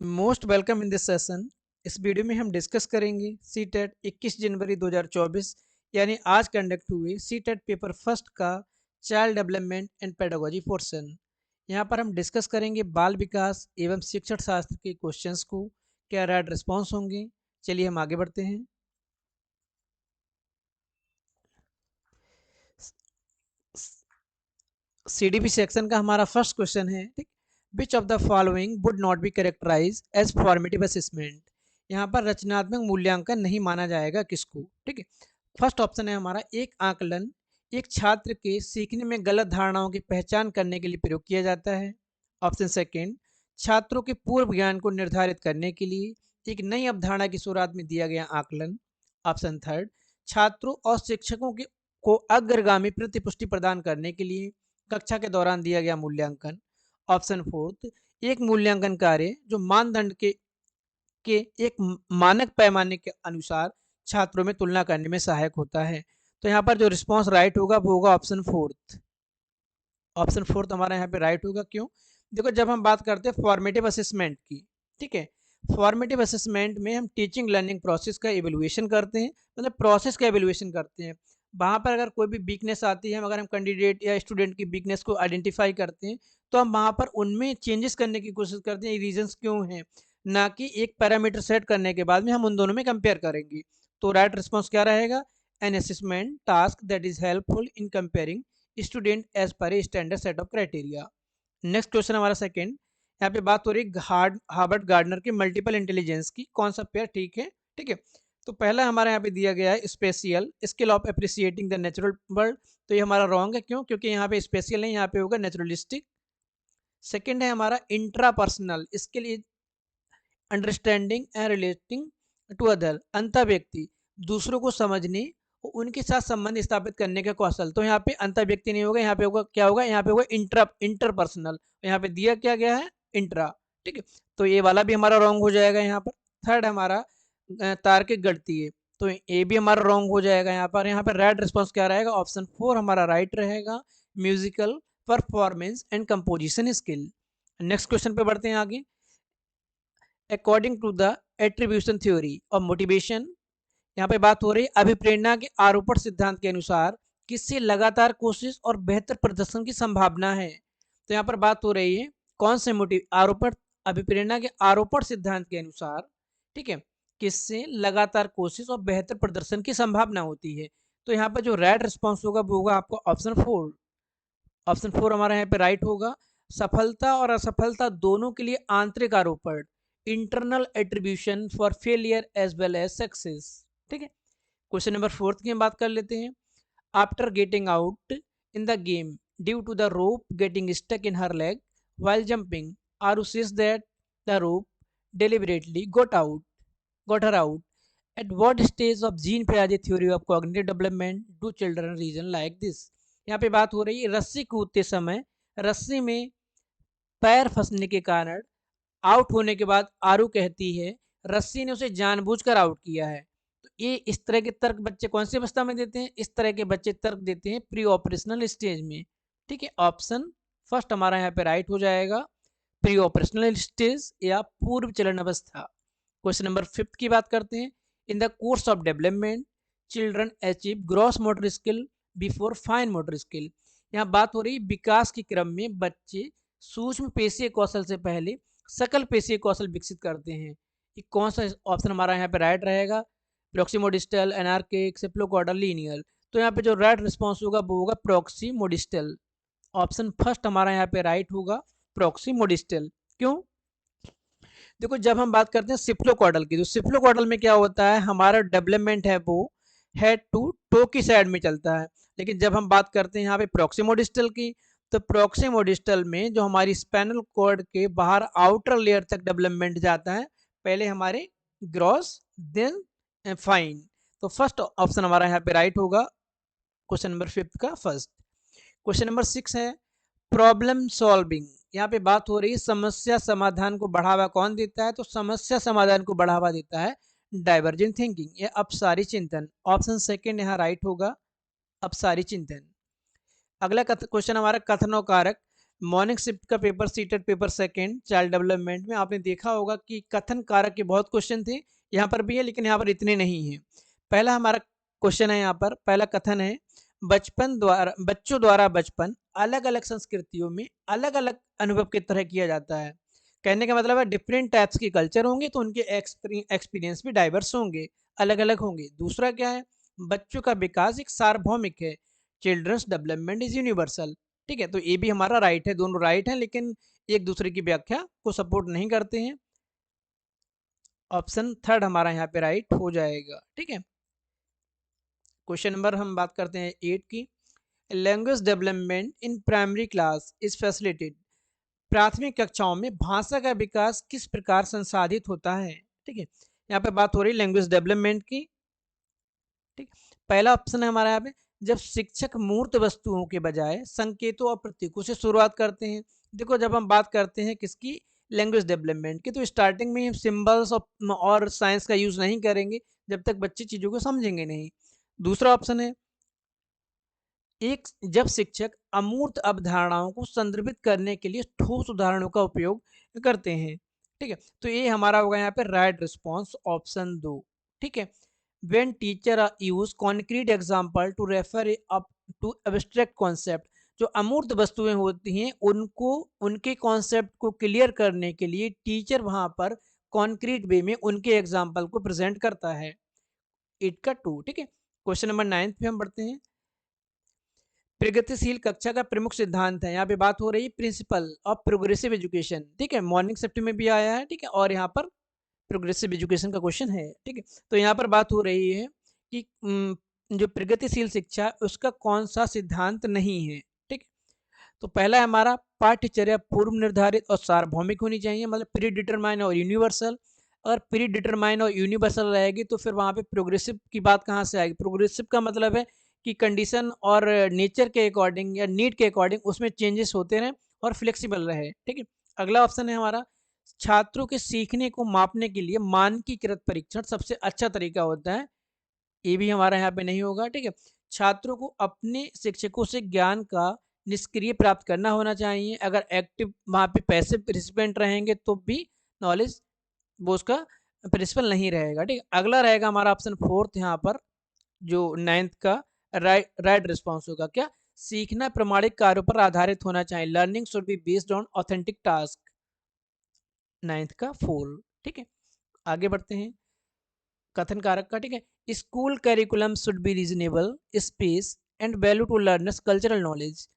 Most welcome in this session. इस video में हम डिस्कस करेंगे सीटेट 21 जनवरी 2024 यानी आज कंडक्ट हुए सीटेट पेपर फर्स्ट का child development and pedagogy portion. यहाँ पर हम डिस्कस करेंगे बाल विकास एवं शिक्षण शास्त्र के क्वेश्चंस को, क्या राइट रिस्पॉन्स होंगे। चलिए हम आगे बढ़ते हैं। सीडीपी सेक्शन का हमारा फर्स्ट क्वेश्चन है, ठीक। Which of the following would not be characterise as formative assessment. यहाँ पर रचनात्मक मूल्यांकन नहीं माना जाएगा किसको, ठीक है। फर्स्ट ऑप्शन है हमारा, एक आकलन एक छात्र के सीखने में गलत धारणाओं की पहचान करने के लिए प्रयोग किया जाता है। ऑप्शन सेकेंड, छात्रों के पूर्व ज्ञान को निर्धारित करने के लिए एक नई अवधारणा की शुरुआत में दिया गया आकलन। ऑप्शन थर्ड, छात्रों और शिक्षकों के को अग्रगामी प्रतिपुष्टि प्रदान करने के लिए कक्षा के दौरान दिया गया मूल्यांकन। ऑप्शन फोर्थ, एक मूल्यांकन कार्य जो मानदंड के एक मानक पैमाने के अनुसार छात्रों में तुलना करने में सहायक होता है। तो यहाँ पर जो रिस्पांस राइट होगा वो होगा ऑप्शन फोर्थ। ऑप्शन फोर्थ हमारा यहाँ पे राइट होगा। क्यों? देखो, जब हम बात करते हैं फॉर्मेटिव असेसमेंट की, ठीक है, फॉर्मेटिव असेसमेंट में हम टीचिंग लर्निंग प्रोसेस का एवेल्युएशन करते हैं, मतलब प्रोसेस का एवेल्युएशन करते हैं। वहाँ पर अगर कोई भी वीकनेस आती है, अगर हम कैंडिडेट या स्टूडेंट की वीकनेस को आइडेंटिफाई करते हैं, तो हम वहाँ पर उनमें चेंजेस करने की कोशिश करते हैं, रीजंस क्यों हैं, ना कि एक पैरामीटर सेट करने के बाद में हम उन दोनों में कंपेयर करेंगे। तो राइट रिस्पॉन्स क्या रहेगा? An assessment task that is helpful in comparing student as per a standard set of criteria. Next question हमारा सेकंड, यहाँ पे बात हो रही है हार्वर्ड गार्डनर की मल्टीपल इंटेलिजेंस की, कौन सा पेयर ठीक है, ठीक है। तो पहला हमारा यहाँ पे दिया गया है special skill of appreciating the natural world. तो ये हमारा रॉन्ग है। क्यों? क्योंकि यहाँ पे स्पेशियल नहीं, यहाँ पे होगा नेचुरलिस्टिक। सेकंड है हमारा intrapersonal skill is understanding and relating to other, अंतर व्यक्ति दूसरों को समझने और उनके साथ संबंध स्थापित करने का कौशल। तो यहाँ पे अंतर व्यक्ति नहीं होगा, यहाँ पे होगा क्या होगा, यहाँ पे होगा इंटरपर्सनल। यहाँ पे दिया क्या गया है? इंट्रा, ठीक है। तो ये वाला भी हमारा रॉन्ग हो जाएगा यहाँ पर। थर्ड हमारा तार्किक गणितीय, तो ये भी हमारा रॉन्ग हो जाएगा यहाँ पर। यहाँ पर राइट रिस्पॉन्स क्या रहेगा? ऑप्शन फोर हमारा राइट रहेगा, musical performance and composition skill. Next question पे बढ़ते हैं आगे। According to the attribution theory of motivation, यहाँ पे बात हो रही है अभिप्रेरणा के आरोपण सिद्धांत के अनुसार किससे लगातार कोशिश और बेहतर प्रदर्शन की संभावना है। तो यहाँ पर बात हो रही है कौन से मोटिव आरोपण, अभिप्रेरणा के आरोपण सिद्धांत के अनुसार, ठीक है, किससे लगातार कोशिश और बेहतर प्रदर्शन की संभावना होती है। तो यहाँ पर जो राइट रिस्पॉन्स होगा वो होगा आपको ऑप्शन फोर। ऑप्शन फोर हमारा यहाँ पे राइट होगा। सफलता और असफलता दोनों के लिए आंतरिक आरोपण, internal attribution for failure as well as success, ठीक है। क्वेश्चन नंबर फोर्थ की हम बात कर लेते हैं। After getting out in the game due to the rope getting stuck in her leg while jumping, Aru says that the rope deliberately got her out. At what stage of Jean Piaget theory of cognitive development do children reason like this? यहाँ पे बात हो रही है रस्सी कूदते समय रस्सी में पैर फंसने के कारण आउट होने के बाद आरू कहती है रस्सी ने उसे जानबूझकर आउट किया है। तो ये इस तरह के तर्क बच्चे कौन सी अवस्था में देते हैं? इस तरह के बच्चे तर्क देते हैं प्री ऑपरेशनल स्टेज में, ठीक है। ऑप्शन फर्स्ट हमारा यहाँ पे राइट हो जाएगा, प्री ऑपरेशनल स्टेज या पूर्व चलन अवस्था। क्वेश्चन नंबर फिफ्थ की बात करते हैं। In the course of development children achieve gross motor skill before fine motor skill. यहाँ बात हो रही विकास के क्रम में बच्चे सूक्ष्म पेशीय कौशल से पहले सकल पेशीय कौशल विकसित करते हैं। ये कौन सा ऑप्शन हमारा यहाँ पे राइट रहेगा? प्रोक्सीमोडिस्टल, एनार्किक, सेप्लोकॉर्डल, लीनियर। तो यहाँ पे जो राइट रिस्पॉन्स होगा वो होगा प्रोक्सीमोडिस्टल। ऑप्शन फर्स्ट हमारा यहाँ पे राइट होगा, प्रोक्सीमोडिस्टल। क्यों? देखो, जब हम बात करते हैं सिफ्लोकॉर्डल की, तो सिफ्लोकॉर्डल में क्या होता है, हमारा डेवलपमेंट है वो हेड टू टो की साइड में चलता है। लेकिन जब हम बात करते हैं यहाँ पे प्रोक्सीमोडिस्टल की, तो प्रोक्सीमोडिस्टल में जो हमारी स्पाइनल कॉर्ड के बाहर आउटर लेयर तक डेवलपमेंट जाता है, पहले हमारे ग्रॉस देन फाइन। तो फर्स्ट ऑप्शन हमारा यहाँ पे राइट होगा, क्वेश्चन नंबर फिफ्थ का फर्स्ट। क्वेश्चन नंबर सिक्स है प्रॉब्लम सॉल्विंग। यहाँ पे बात हो रही है समस्या समाधान को बढ़ावा कौन देता है? तो समस्या समाधान को बढ़ावा देता है डाइवर्जेंट थिंकिंग या अपसारी चिंतन। ऑप्शन सेकंड यहाँ राइट होगा, अपसारी चिंतन। अगला क्वेश्चन हमारा कथनों कारक मॉर्निंग शिफ्ट का paper seated paper second child development में आपने देखा होगा कि कथन कारक के बहुत क्वेश्चन थे, यहाँ पर भी है लेकिन यहाँ पर इतने नहीं हैं। पहला हमारा क्वेश्चन है, यहाँ पर पहला कथन है, बच्चों द्वारा बचपन अलग अलग संस्कृतियों में अलग अलग अनुभव की तरह किया जाता है। कहने का मतलब है डिफरेंट टाइप्स की कल्चर होंगे तो उनके एक्सपीरियंस भी डाइवर्स होंगे, अलग अलग होंगे। दूसरा क्या है, बच्चों का विकास एक सार्वभौमिक है, चिल्ड्रंस डेवलपमेंट इज यूनिवर्सल। ठीक है, तो ये भी हमारा राइट है, दोनों राइट हैं लेकिन एक दूसरे की व्याख्या को सपोर्ट नहीं करते हैं। ऑप्शन थर्ड हमारा यहाँ पे राइट हो जाएगा। ठीक है, क्वेश्चन नंबर हम बात करते हैं 8 की। Language development in primary class is facilitated. प्राथमिक कक्षाओं में भाषा का विकास किस प्रकार संसाधित होता है। ठीक है, यहाँ पे बात हो रही है लैंग्वेज डेवलपमेंट की। ठीक, पहला ऑप्शन है हमारा यहाँ पे, जब शिक्षक मूर्त वस्तुओं के बजाय संकेतों और प्रतीकों से शुरुआत करते हैं। देखो जब हम बात करते हैं किसकी, लैंग्वेज डेवलपमेंट की, तो स्टार्टिंग में हम सिंबल्स और साइंस का यूज नहीं करेंगे जब तक बच्चे चीजों को समझेंगे नहीं। दूसरा ऑप्शन है, एक जब शिक्षक अमूर्त अवधारणाओं को संदर्भित करने के लिए ठोस उदाहरणों का उपयोग करते हैं। ठीक है, तो ये हमारा होगा यहाँ पे राइट रिस्पॉन्स ऑप्शन 2। ठीक है, when teacher use concrete example to refer up to abstract concept, जो अमूर्त वस्तुएं होती हैं उनको उनके कॉन्सेप्ट को क्लियर करने के लिए टीचर वहां पर कॉन्क्रीट वे में उनके एग्जाम्पल को प्रेजेंट करता है। 8 का 2। ठीक है, क्वेश्चन नंबर 9 पे हम बढ़ते हैं। प्रगतिशील कक्षा का प्रमुख सिद्धांत है, यहाँ पे बात हो रही है प्रिंसिपल ऑफ प्रोग्रेसिव एजुकेशन। ठीक है, मॉर्निंग शिफ्ट में भी आया है। ठीक है, और यहाँ पर प्रोग्रेसिव एजुकेशन का क्वेश्चन है। ठीक है, तो यहाँ पर बात हो रही है कि जो प्रगतिशील शिक्षा उसका कौन सा सिद्धांत नहीं है। ठीक, तो पहला है हमारा पाठ्यचर्या पूर्व निर्धारित और सार्वभौमिक होनी चाहिए, मतलब प्री डिटरमाइन और यूनिवर्सल। अगर प्री डिटरमाइन और यूनिवर्सल रहेगी तो फिर वहाँ पे प्रोग्रेसिव की बात कहाँ से आएगी। प्रोग्रेसिव का मतलब है कि कंडीशन और नेचर के अकॉर्डिंग या नीड के अकॉर्डिंग उसमें चेंजेस होते रहें और फ्लेक्सिबल रहे। ठीक है, अगला ऑप्शन है हमारा, छात्रों के सीखने को मापने के लिए मानकीकृत परीक्षण सबसे अच्छा तरीका होता है। ये भी हमारा यहाँ पे नहीं होगा। ठीक है, छात्रों को अपने शिक्षकों से ज्ञान का निष्क्रिय प्राप्त करना होना चाहिए। अगर एक्टिव वहाँ पे पैसिव पार्टिसिपेंट रहेंगे तो भी नॉलेज वो उसका प्रिंसिपल नहीं रहेगा। ठीक है, अगला रहेगा हमारा ऑप्शन 4 यहाँ पर, जो 9th का राइट रिस्पॉन्स होगा क्या, सीखना प्रमाणिक कार्यों पर आधारित होना चाहिए। Learning should be based on authentic task. 9th का 4। ठीक है, आगे बढ़ते हैं कथन कारक का। ठीक है, school curriculum should be reasonable space and value to learners cultural knowledge.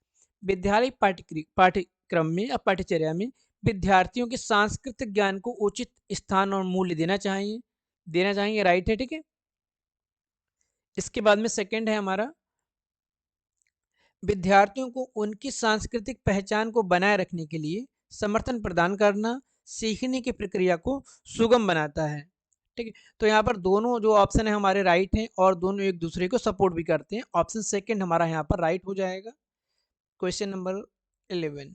विद्यालय पाठ्यक्रम में या पाठ्यचर्या में विद्यार्थियों के सांस्कृतिक ज्ञान को उचित स्थान और मूल्य देना चाहिए। राइट है। ठीक है, इसके बाद में सेकंड है हमारा, विद्यार्थियों को उनकी सांस्कृतिक पहचान को बनाए रखने के लिए समर्थन प्रदान करना सीखने की प्रक्रिया को सुगम बनाता है। ठीक है, तो यहाँ पर दोनों जो ऑप्शन है हमारे राइट हैं और दोनों एक दूसरे को सपोर्ट भी करते हैं। ऑप्शन सेकंड हमारा यहाँ पर राइट हो जाएगा। Question number 11,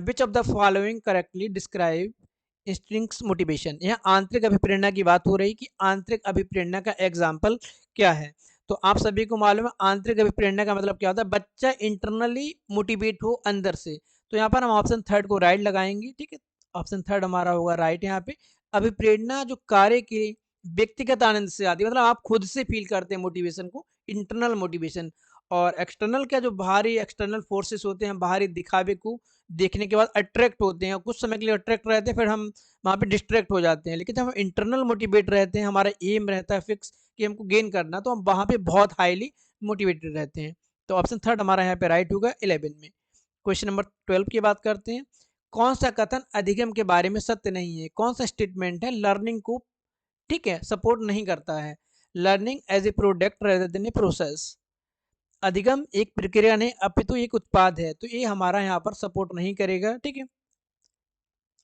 which of the following correctly describe intrinsic motivation. यहाँ आंतरिक अभिप्रेरणा की बात हो रही कि आंतरिक अभिप्रेरणा का एग्जाम्पल क्या है। तो आप सभी को मालूम है आंतरिक अभिप्रेरणा का मतलब क्या होता है, बच्चा इंटरनली मोटिवेट हो अंदर से। तो यहाँ पर हम ऑप्शन थर्ड को राइट लगाएंगे। ठीक है, ऑप्शन थर्ड हमारा होगा राइट। यहाँ पे अभिप्रेरणा जो कार्य के व्यक्तिगत आनंद से आती है, मतलब आप खुद से फील करते हैं मोटिवेशन को, इंटरनल मोटिवेशन। और एक्सटर्नल क्या, जो बाहरी एक्सटर्नल फोर्सेस होते हैं, बाहरी दिखावे को देखने के बाद अट्रैक्ट होते हैं, कुछ समय के लिए अट्रैक्ट रहते हैं, फिर हम वहाँ पे डिस्ट्रैक्ट हो जाते हैं। लेकिन जब हम इंटरनल मोटिवेट रहते हैं, हमारा एम रहता है फिक्स कि हमको गेन करना, तो हम वहाँ पे बहुत हाईली मोटिवेटेड रहते हैं। तो ऑप्शन थर्ड हमारा यहाँ पे राइट होगा 11 में। क्वेश्चन नंबर 12 की बात करते हैं। कौन सा कथन अधिगम के बारे में सत्य नहीं है, कौन सा स्टेटमेंट है लर्निंग को, ठीक है, सपोर्ट नहीं करता है। Learning as a product rather than a process. अधिगम एक प्रक्रिया नहीं अपितु एक उत्पाद है, तो ये हमारा यहाँ पर सपोर्ट नहीं करेगा। ठीक है,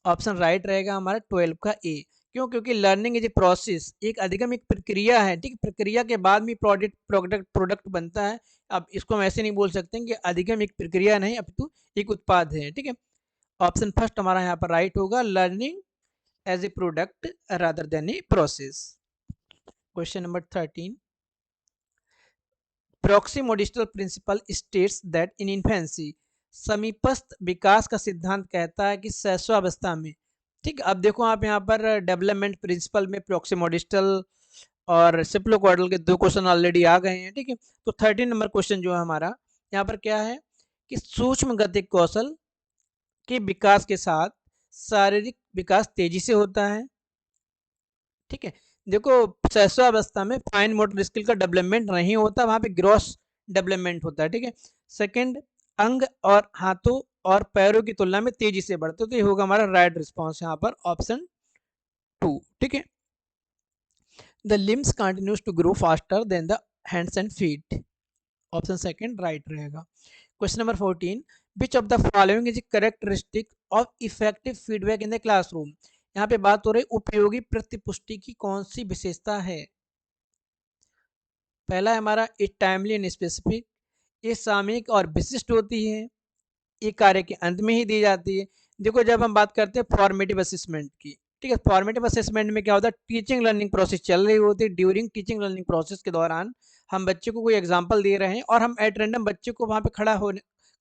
ऑप्शन राइट रहेगा हमारा 12 का ए। क्यों, क्योंकि लर्निंग इज ए प्रोसेस, एक अधिगम एक प्रक्रिया है। ठीक, प्रक्रिया के बाद भी प्रोडक्ट बनता है। अब इसको हम ऐसे नहीं बोल सकते कि अधिगम एक प्रक्रिया नहीं अपितु एक उत्पाद है। ठीक है, ऑप्शन फर्स्ट हमारा यहाँ पर राइट होगा, learning as a product rather than a process. Question number 13, proxy modistial principle states that in infancy समीपस्थ विकास का सिद्धांत कहता है कि शैशवावस्था में, ठीक है। अब देखो आप यहाँ पर डेवलपमेंट प्रिंसिपल में प्रॉक्सिमोडिस्टल और सिप्लोकॉर्डल के 2 क्वेश्चन ऑलरेडी आ गए हैं, ठीक है। तो 13 नंबर क्वेश्चन जो है हमारा यहाँ पर क्या है कि सूक्ष्म गतिक कौशल के विकास के साथ शारीरिक विकास तेजी से होता है, ठीक है। देखो शैशवावस्था में फाइन मोटर स्किल का डेवलपमेंट नहीं होता, वहां पे ग्रॉस डेवलपमेंट होता है, ठीक है। सेकंड, अंग और हाथों और पैरों की तुलना में तेजी से बढ़ते, तो ये होगा हमारा राइट रिस्पॉन्स यहाँ पर ऑप्शन 2, ठीक है। The limbs continues to grow faster than the hands and feet, option second right रहेगा। Question number 14, which of the following is characteristic of effective feedback in the classroom. यहाँ पे बात हो रही उपयोगी प्रतिपुष्टि की कौन सी विशेषता है। पहला है हमारा इट टाइमली एंड स्पेसिफिक, ये सामयिक और विशिष्ट होती है, ये कार्य के अंत में ही दी जाती है। देखो जब हम बात करते हैं फॉर्मेटिव असेसमेंट की, ठीक है, फॉर्मेटिव असेसमेंट में क्या होता है, टीचिंग लर्निंग प्रोसेस चल रही होती है, ड्यूरिंग टीचिंग लर्निंग प्रोसेस के दौरान हम बच्चे को कोई एग्जांपल दे रहे हैं और हम एट रैंडम बच्चे को वहाँ पे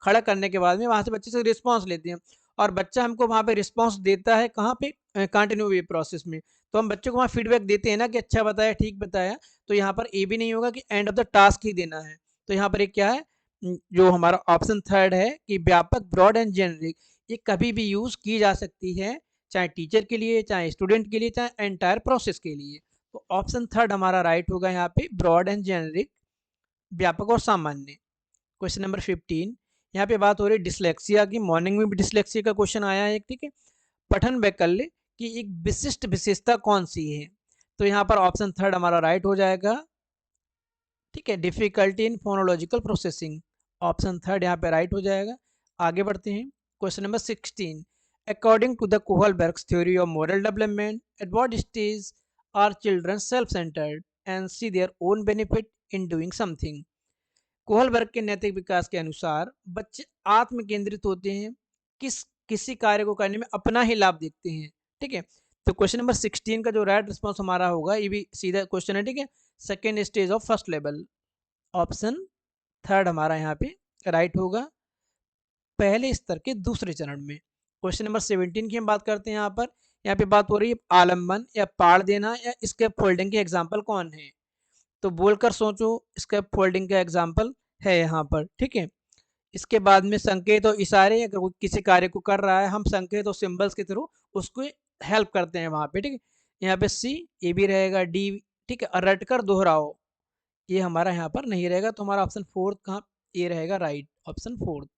खड़ा करने के बाद में वहाँ से बच्चे से रिस्पॉन्स लेते हैं और बच्चा हमको वहाँ पे रिस्पॉन्स देता है कहाँ पे, कंटिन्यू वे प्रोसेस में। तो हम बच्चे को वहाँ फीडबैक देते हैं ना कि अच्छा बताया, ठीक बताया। तो यहाँ पर ये भी नहीं होगा कि एंड ऑफ द टास्क ही देना है। तो यहाँ पर एक क्या है, जो हमारा ऑप्शन थर्ड है कि व्यापक, ब्रॉड एंड जेनरिक, ये कभी भी यूज की जा सकती है, चाहे टीचर के लिए, चाहे स्टूडेंट के लिए, चाहे एंटायर प्रोसेस के लिए। तो ऑप्शन थर्ड हमारा राइट होगा यहाँ पे, ब्रॉड एंड जेनरिक, व्यापक और सामान्य। क्वेश्चन नंबर 15, यहाँ पे बात हो रही है डिसलेक्सिया की, मॉर्निंग में भी डिसलेक्सिया का क्वेश्चन आया है, ठीक है। पठन वैकल्य की एक विशिष्ट विशेषता कौन सी है। तो यहाँ पर ऑप्शन थर्ड हमारा राइट हो जाएगा, ठीक है, difficulty in phonological processing, option third यहाँ पे राइट हो जाएगा। आगे बढ़ते हैं, question number 16, according to the Kohlberg's theory of moral development, at what stage are children self centred and see their own benefit in doing something. Kohlberg के नैतिक विकास के अनुसार बच्चे आत्म केंद्रित होते हैं, किसी कार्य को करने में अपना ही लाभ देखते हैं, ठीक है। तो क्वेश्चन नंबर 16 का जो राइट रिस्पॉन्स हमारा होगा, ये भी सीधा क्वेश्चन है, ठीक है, second stage of first level, option third हमारा यहाँ पे राइट होगा, पहले स्तर के दूसरे चरण में। क्वेश्चन नंबर 17 की हम बात करते हैं, यहाँ पे बात हो रही है आलम्बन या पाड़ देना या स्केप फोल्डिंग के एग्जाम्पल कौन है। तो बोलकर सोचो, स्केप फोल्डिंग का एग्जाम्पल है यहाँ पर, ठीक है। इसके बाद में संकेत और इशारे, अगर कोई किसी कार्य को कर रहा है, हम संकेत और सिंबल्स के थ्रू उसको हेल्प करते हैं वहाँ पे, ठीक है। यहाँ पे सी, ए भी रहेगा, डी, ठीक है, और रट कर दोहराओ, ये हमारा यहाँ पर नहीं रहेगा। तो हमारा ऑप्शन फोर्थ कहाँ, ये रहेगा right, option fourth.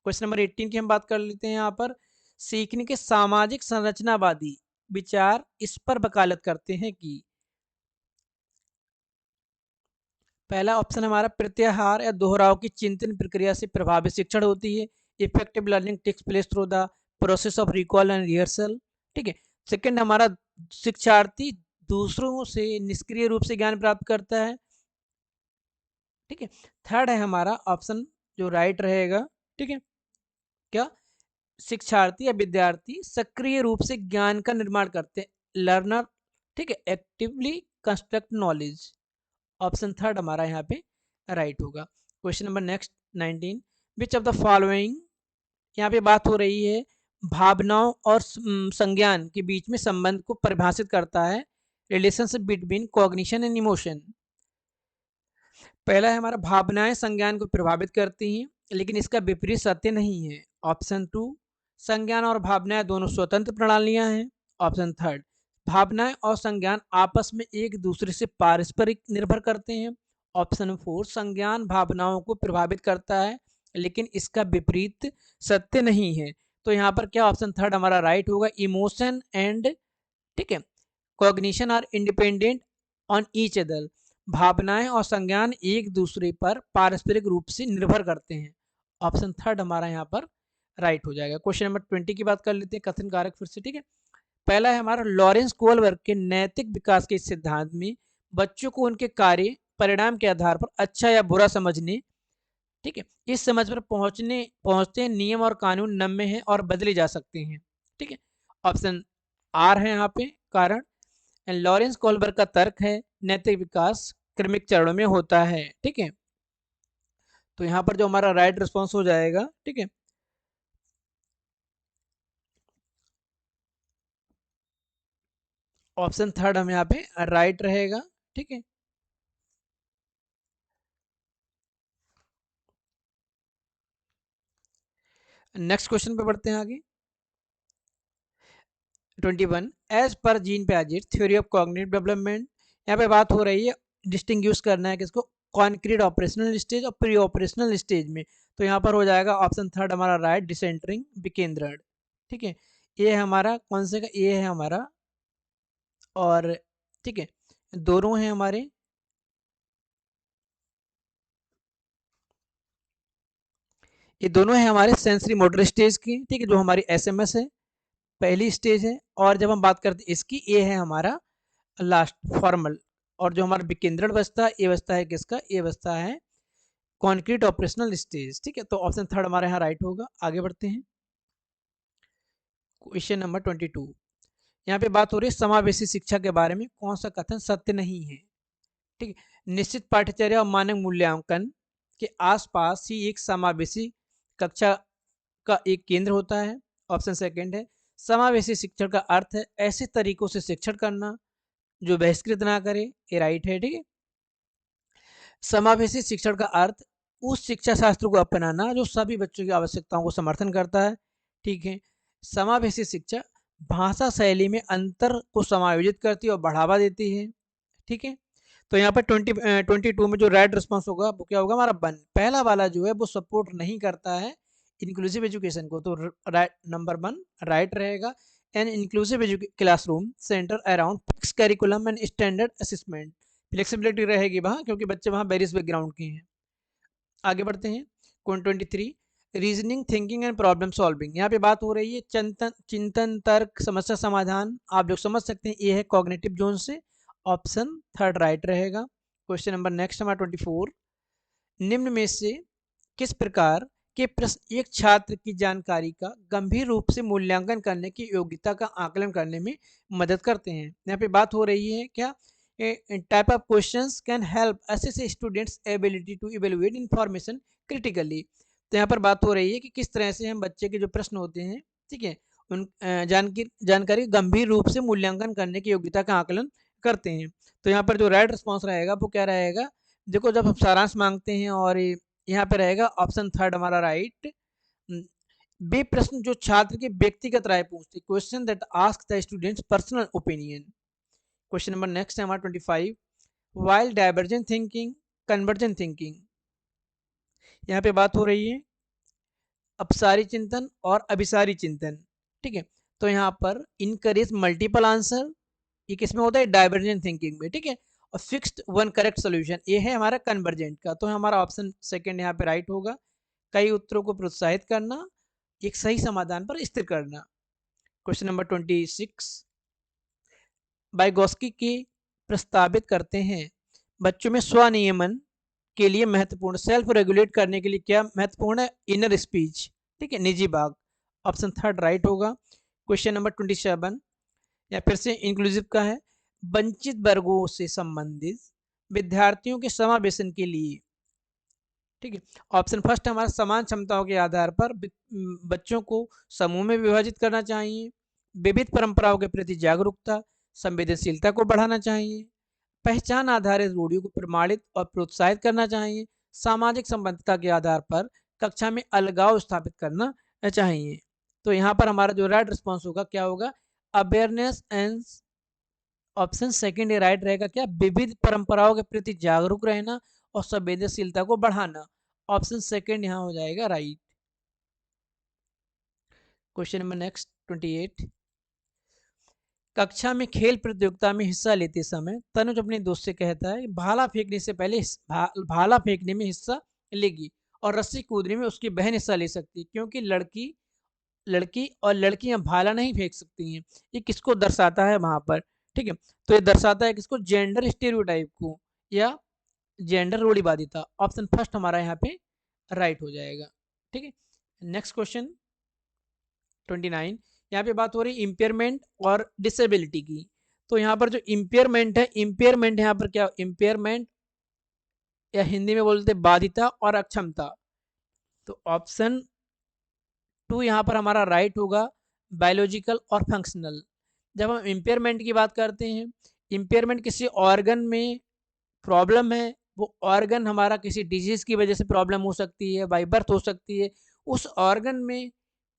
Question number 18 की हम बात कर लेते हैं, यहाँ पर सीखने के सामाजिक संरचनावादी विचार इस पर वकालत करते हैं कि, पहला ऑप्शन हमारा प्रत्याहार या दोहराव की चिंतन प्रक्रिया से प्रभावित शिक्षण होती है, effective learning takes place through the process of recall and rehearsal, ठीक है। सेकंड हमारा शिक्षार्थी दूसरों से निष्क्रिय रूप से ज्ञान प्राप्त करता है, ठीक है। थर्ड है हमारा ऑप्शन जो राइट रहेगा, ठीक है, क्या, शिक्षार्थी या विद्यार्थी सक्रिय रूप से ज्ञान का निर्माण करते हैं, लर्नर, ठीक है, actively construct knowledge, option third हमारा यहाँ पे राइट होगा। Question number next 19, which of the following, यहाँ पे बात हो रही है भावनाओं और संज्ञान के बीच में संबंध को परिभाषित करता है, relationship between cognition and emotion. पहला है हमारा भावनाएं संज्ञान को प्रभावित करती हैं, लेकिन इसका विपरीत सत्य नहीं है, ऑप्शन टू, संज्ञान और भावनाएं दोनों स्वतंत्र प्रणालियां हैं, ऑप्शन थर्ड, भावनाएं और संज्ञान आपस में एक दूसरे से पारस्परिक निर्भर करते हैं, ऑप्शन फोर, संज्ञान भावनाओं को प्रभावित करता है लेकिन इसका विपरीत सत्य नहीं है। तो यहाँ पर क्या, ऑप्शन थर्ड हमारा राइट होगा, इमोशन एंड, ठीक है, cognition are independent on each other, भावनाएं और संज्ञान एक दूसरे पर पारस्परिक रूप से निर्भर करते हैं, ऑप्शन थर्ड हमारा यहाँ पर राइट हो जाएगा। क्वेश्चन नंबर 20 की बात कर लेते हैं, कथन कारक फिर से, ठीक है। पहला है हमारा लॉरेंस कोहलबर्ग के नैतिक विकास के सिद्धांत में बच्चों को उनके कार्य परिणाम के आधार पर अच्छा या बुरा समझने, ठीक है, इस समझ पर पहुंचते नियम और कानून नम्य हैं और बदले जा सकते हैं, ठीक है, ऑप्शन आर है यहाँ पे कारण। लॉरेंस कोहलबर्ग का तर्क है नैतिक विकास क्रमिक चरणों में होता है, ठीक है। तो यहाँ पर जो हमारा राइट रिस्पॉन्स हो जाएगा, ठीक है, ऑप्शन थर्ड हम यहाँ पे राइट रहेगा, ठीक है। नेक्स्ट क्वेश्चन पे बढ़ते हैं आगे। 21 as per Jean Piaget theory of cognitive development, यहाँ पे बात हो रही है डिस्टिंग्विश करना है किसको, कॉन्क्रीट ऑपरेशनल स्टेज और प्री ऑपरेशनल स्टेज में। तो यहाँ पर हो जाएगा ऑप्शन थर्ड हमारा राइट, डिसेंटरिंग विकेंद्रण, ठीक है। ये है हमारा कौन से का, ये है हमारा, और ठीक है, दोनों हैं हमारे, ये दोनों है हमारे सेंसरी मोटर स्टेज की, ठीक है, जो हमारी एसएमएस है, पहली स्टेज है। और जब हम बात करते हैं इसकी, ये है हमारा लास्ट फॉर्मल। और जो हमारा विकेंद्रण बचता है, ये बचता है किसका, ये बचता है कॉन्क्रीट ऑपरेशनल स्टेज, ठीक है। तो ऑप्शन थर्ड हमारे यहाँ राइट होगा। आगे बढ़ते हैं, क्वेश्चन नंबर 22। यहाँ पे बात हो रही है समावेशी शिक्षा के बारे में, कौन सा कथन सत्य नहीं है, ठीक है। निश्चित पाठ्यचर्या और मानक मूल्यांकन के आसपास ही एक समावेशी कक्षा का एक केंद्र होता है। ऑप्शन सेकंड है समावेशी शिक्षण का अर्थ है ऐसे तरीकों से शिक्षण करना जो बहिष्कृत ना करे, ये राइट है, ठीक है। समावेशी शिक्षण का अर्थ उस शिक्षा शास्त्र को अपनाना जो सभी बच्चों की आवश्यकताओं को समर्थन करता है, ठीक है। समावेशी शिक्षा भाषा शैली में अंतर को समायोजित करती है और बढ़ावा देती है, ठीक है। तो यहाँ पर 22 में जो राइट रिस्पॉन्स होगा वो क्या होगा हमारा, वन, पहला वाला जो है वो सपोर्ट नहीं करता है इंक्लूसिव एजुकेशन को। तो राइट, नंबर वन राइट रहेगा। An inclusive classroom centre around fix curriculum and standard assessment, flexibility रहेगी वहाँ क्योंकि बच्चे वहाँ वेरियस बैकग्राउंड के हैं। आगे बढ़ते हैं, 23 reasoning thinking and problem solving, यहाँ पे बात हो रही है चिंतन तर्क समस्या समाधान, आप लोग समझ सकते हैं ये है कॉग्निटिव जोन से। ऑप्शन थर्ड राइट रहेगा। क्वेश्चन नंबर नेक्स्ट हमारा 24, निम्न में से किस प्रकार के प्रश्न एक छात्र की जानकारी का गंभीर रूप से मूल्यांकन करने की योग्यता का आकलन करने में मदद करते हैं। यहाँ पे बात हो रही है क्या, type of questions can help assess students ability to evaluate information critically. तो यहाँ पर बात हो रही है कि किस तरह से हम बच्चे के जो प्रश्न होते हैं, ठीक है, उन जानकारी गंभीर रूप से मूल्यांकन करने की योग्यता का आकलन करते हैं। तो यहाँ पर जो राइट रिस्पॉन्स रहेगा वो क्या रहेगा, देखो जब हम सारांश मांगते हैं, और यहाँ पे रहेगा ऑप्शन थर्ड हमारा राइट। वे प्रश्न जो छात्र के व्यक्तिगत राय पूछते, question that ask the students personal opinion. Question number next है हमारा 25, while divergent thinking convergent thinking, यहाँ पे बात हो रही है अपसारी चिंतन और अभिसारी चिंतन, ठीक है। तो यहाँ पर इनकरेज मल्टीपल आंसर, ये किसमें होता है, डाइवर्जेंट थिंकिंग में, ठीक है। और फिक्स्ड वन करेक्ट सोल्यूशन, ये है हमारा कन्वर्जेंट का। तो हमारा ऑप्शन सेकंड यहाँ पे राइट होगा। कई उत्तरों को प्रोत्साहित करना, एक सही समाधान पर स्थिर करना। क्वेश्चन नंबर 26, बाइगोस्की के प्रस्तावित करते हैं बच्चों में स्वनियमन के लिए महत्वपूर्ण, सेल्फ रेगुलेट करने के लिए क्या महत्वपूर्ण है, इनर स्पीच, ठीक है, निजी बाग। ऑप्शन थर्ड राइट होगा। क्वेश्चन नंबर 27, या फिर से इंक्लूसिव का है, वंचित वर्गों से संबंधित विद्यार्थियों के समावेशन के लिए, ठीक है। ऑप्शन फर्स्ट हमारा समान क्षमताओं के आधार पर बच्चों को समूह में विभाजित करना चाहिए, विविध परंपराओं के प्रति जागरूकता, संवेदनशीलता को बढ़ाना चाहिए, पहचान आधारित रूढ़ियों को प्रमाणित और प्रोत्साहित करना चाहिए, सामाजिक संबद्धता के आधार पर कक्षा में अलगाव स्थापित करना चाहिए। तो यहाँ पर हमारा जो राइट रिस्पॉन्स होगा क्या होगा, अवेयरनेस एंड, ऑप्शन सेकंड ये राइट रहेगा क्या, विविध परंपराओं के प्रति जागरूक रहना और संवेदनशीलता को बढ़ाना। ऑप्शन सेकंड यहाँ हो जाएगा राइट। क्वेश्चन नंबर नेक्स्ट 28, कक्षा में खेल प्रतियोगिता में हिस्सा लेते समय तनुज अपने दोस्त से कहता है भाला फेंकने से पहले भाला फेंकने में हिस्सा लेगी और रस्सी कूदने में उसकी बहन हिस्सा ले सकती है क्योंकि लड़की लड़की और लड़कियां भाला नहीं फेंक सकती हैं। ये किसको दर्शाता है वहां पर, ठीक है। तो ये दर्शाता है किसको, जेंडर स्टेरियोटाइप को या जेंडर रूढ़िवादिता। ऑप्शन फर्स्ट हमारा यहाँ पे राइट हो जाएगा, ठीक है। नेक्स्ट क्वेश्चन 29, यहाँ पे बात हो रही है इम्पेयरमेंट और डिसेबिलिटी की। तो यहाँ पर जो इम्पेयरमेंट है, इम्पेयरमेंट यहाँ पर क्या, इम्पेयरमेंट या हिंदी में बोलते बाधिता और अक्षमता। तो ऑप्शन 2 यहाँ पर हमारा राइट होगा, बायोलॉजिकल और फंक्शनल। जब हम इम्पेयरमेंट की बात करते हैं, इम्पेयरमेंट किसी ऑर्गन में प्रॉब्लम है, वो ऑर्गन हमारा किसी डिजीज की वजह से प्रॉब्लम हो सकती है, बाई बर्थ हो सकती है। उस ऑर्गन में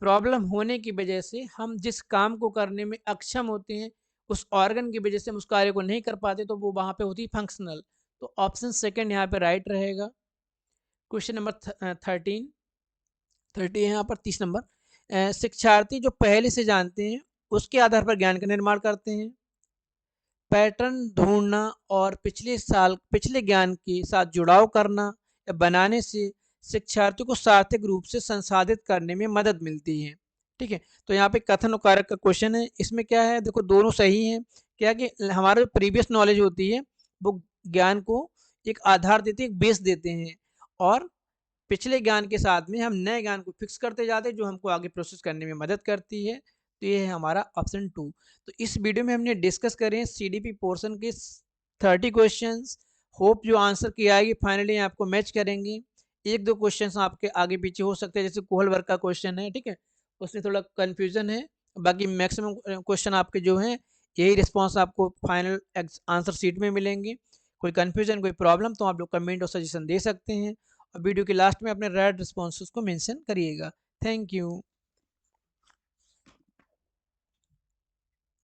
प्रॉब्लम होने की वजह से हम जिस काम को करने में अक्षम होते हैं, उस ऑर्गन की वजह से हम उस कार्य को नहीं कर पाते, तो वो वहाँ पे होती है फंक्शनल। तो ऑप्शन सेकंड यहाँ पे राइट रहेगा। क्वेश्चन नंबर 30 है यहाँ पर 30 नंबर। शिक्षार्थी जो पहले से जानते हैं उसके आधार पर ज्ञान का निर्माण करते हैं। पैटर्न ढूंढना और पिछले ज्ञान के साथ जुड़ाव करना या बनाने से शिक्षार्थियों को सार्थक रूप से संसाधित करने में मदद मिलती है। ठीक है, तो यहाँ पे कथन और कारक का क्वेश्चन है। इसमें क्या है, देखो दोनों सही हैं। क्या कि हमारा जो प्रीवियस नॉलेज होती है वो ज्ञान को एक आधार देते हैं, एक बेस देते हैं, और पिछले ज्ञान के साथ में हम नए ज्ञान को फिक्स करते जाते हैं जो हमको आगे प्रोसेस करने में मदद करती है। तो ये है हमारा ऑप्शन 2। तो इस वीडियो में हमने डिस्कस करें सीडीपी पोर्शन के 30 क्वेश्चंस। होप जो आंसर की आएगी फाइनली आपको मैच करेंगे। एक दो क्वेश्चंस आपके आगे पीछे हो सकते हैं, जैसे कोहल वर्ग का क्वेश्चन है, ठीक है, उसमें थोड़ा कन्फ्यूजन है। बाकी मैक्सिमम क्वेश्चन आपके जो हैं यही रिस्पॉन्स आपको फाइनल आंसर शीट में मिलेंगे। कोई कन्फ्यूजन, कोई प्रॉब्लम तो आप लोग कमेंट और सजेशन दे सकते हैं, और वीडियो के लास्ट में अपने राइट रिस्पॉन्सेस को मेंशन करिएगा। Thank you.